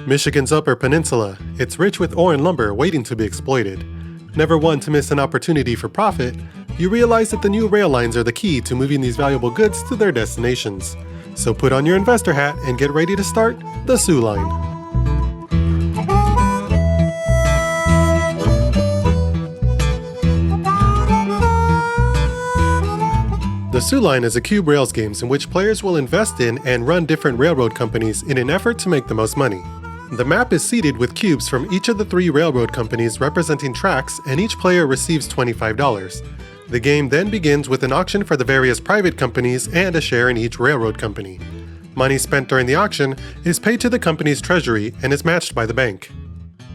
Michigan's Upper Peninsula. It's rich with ore and lumber waiting to be exploited. Never one to miss an opportunity for profit, you realize that the new rail lines are the key to moving these valuable goods to their destinations. So put on your investor hat and get ready to start the Soo Line. The Soo Line is a cube rails game in which players will invest in and run different railroad companies in an effort to make the most money. The map is seeded with cubes from each of the 3 railroad companies representing tracks, and each player receives $25. The game then begins with an auction for the various private companies and a share in each railroad company. Money spent during the auction is paid to the company's treasury and is matched by the bank.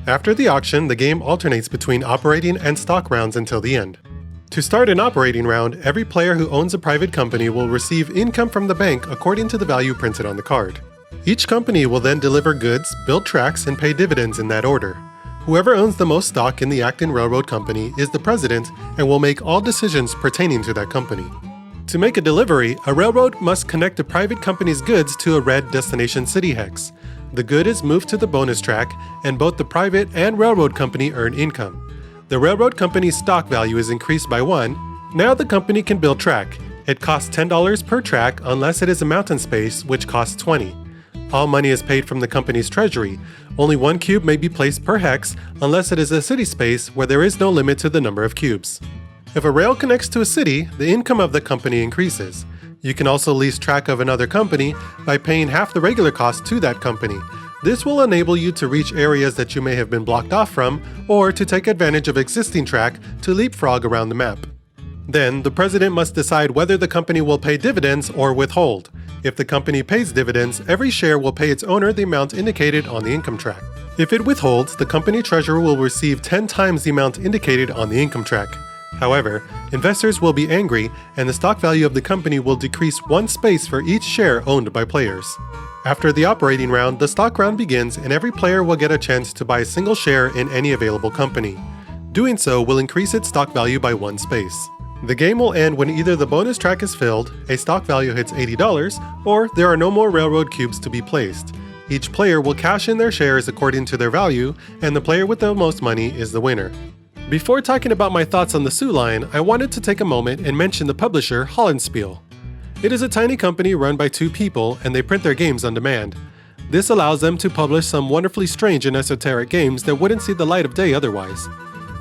After the auction, the game alternates between operating and stock rounds until the end. To start an operating round, every player who owns a private company will receive income from the bank according to the value printed on the card. Each company will then deliver goods, build tracks, and pay dividends in that order. Whoever owns the most stock in the acting railroad company is the president and will make all decisions pertaining to that company. To make a delivery, a railroad must connect a private company's goods to a red destination city hex. The good is moved to the bonus track, and both the private and railroad company earn income. The railroad company's stock value is increased by 1. Now the company can build track. It costs $10 per track unless it is a mountain space, which costs $20. All money is paid from the company's treasury. Only 1 cube may be placed per hex unless it is a city space where there is no limit to the number of cubes. If a rail connects to a city, the income of the company increases. You can also lease track of another company by paying half the regular cost to that company. This will enable you to reach areas that you may have been blocked off from, or to take advantage of existing track to leapfrog around the map. Then, the president must decide whether the company will pay dividends or withhold. If the company pays dividends, every share will pay its owner the amount indicated on the income track. If it withholds, the company treasurer will receive 10 times the amount indicated on the income track. However, investors will be angry, and the stock value of the company will decrease 1 space for each share owned by players. After the operating round, the stock round begins, and every player will get a chance to buy a single share in any available company. Doing so will increase its stock value by 1 space. The game will end when either the bonus track is filled, a stock value hits $80, or there are no more railroad cubes to be placed. Each player will cash in their shares according to their value, and the player with the most money is the winner. Before talking about my thoughts on the Soo Line, I wanted to take a moment and mention the publisher Hollandspiel. It is a tiny company run by 2 people, and they print their games on demand. This allows them to publish some wonderfully strange and esoteric games that wouldn't see the light of day otherwise.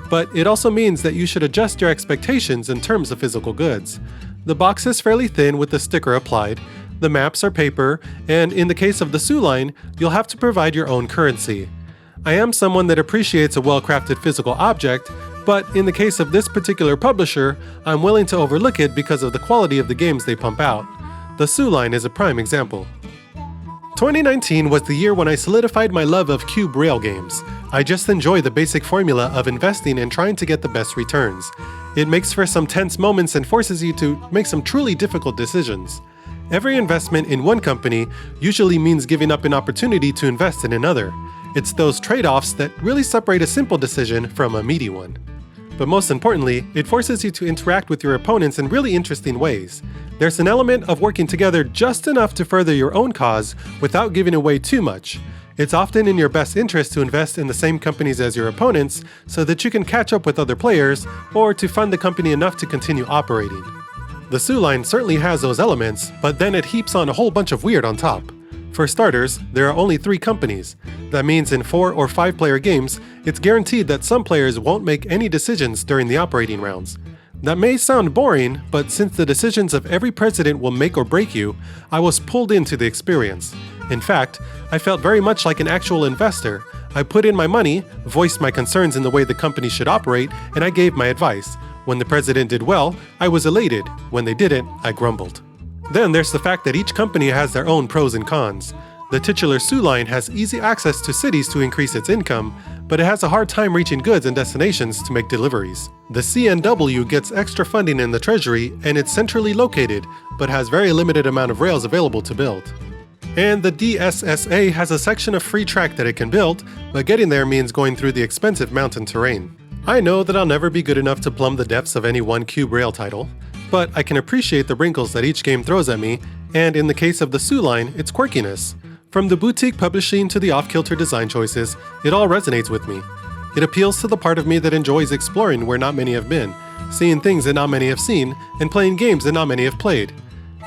But it also means that you should adjust your expectations in terms of physical goods. The box is fairly thin with the sticker applied, the maps are paper, and in the case of the Soo Line, you'll have to provide your own currency. I am someone that appreciates a well-crafted physical object, but in the case of this particular publisher, I'm willing to overlook it because of the quality of the games they pump out. The Soo Line is a prime example. 2019 was the year when I solidified my love of cube rail games. I just enjoy the basic formula of investing and trying to get the best returns. It makes for some tense moments and forces you to make some truly difficult decisions. Every investment in one company usually means giving up an opportunity to invest in another. It's those trade-offs that really separate a simple decision from a meaty one. But most importantly, it forces you to interact with your opponents in really interesting ways. There's an element of working together just enough to further your own cause without giving away too much. It's often in your best interest to invest in the same companies as your opponents so that you can catch up with other players, or to fund the company enough to continue operating. The Soo Line certainly has those elements, but then it heaps on a whole bunch of weird on top. For starters, there are only 3 companies. That means in 4 or 5 player games, it's guaranteed that some players won't make any decisions during the operating rounds. That may sound boring, but since the decisions of every president will make or break you, I was pulled into the experience. In fact, I felt very much like an actual investor. I put in my money, voiced my concerns in the way the company should operate, and I gave my advice. When the president did well, I was elated. When they didn't, I grumbled. Then there's the fact that each company has their own pros and cons. The titular Soo Line has easy access to cities to increase its income, but it has a hard time reaching goods and destinations to make deliveries. The CNW gets extra funding in the treasury, and it's centrally located, but has very limited amount of rails available to build. And the DSSA has a section of free track that it can build, but getting there means going through the expensive mountain terrain. I know that I'll never be good enough to plumb the depths of any one cube rail title, but I can appreciate the wrinkles that each game throws at me, and in the case of the Soo Line, its quirkiness. From the boutique publishing to the off-kilter design choices, it all resonates with me. It appeals to the part of me that enjoys exploring where not many have been, seeing things that not many have seen, and playing games that not many have played.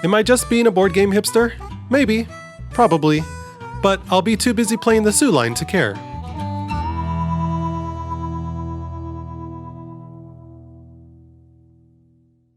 Am I just being a board game hipster? Maybe. Probably. But I'll be too busy playing the Soo Line to care.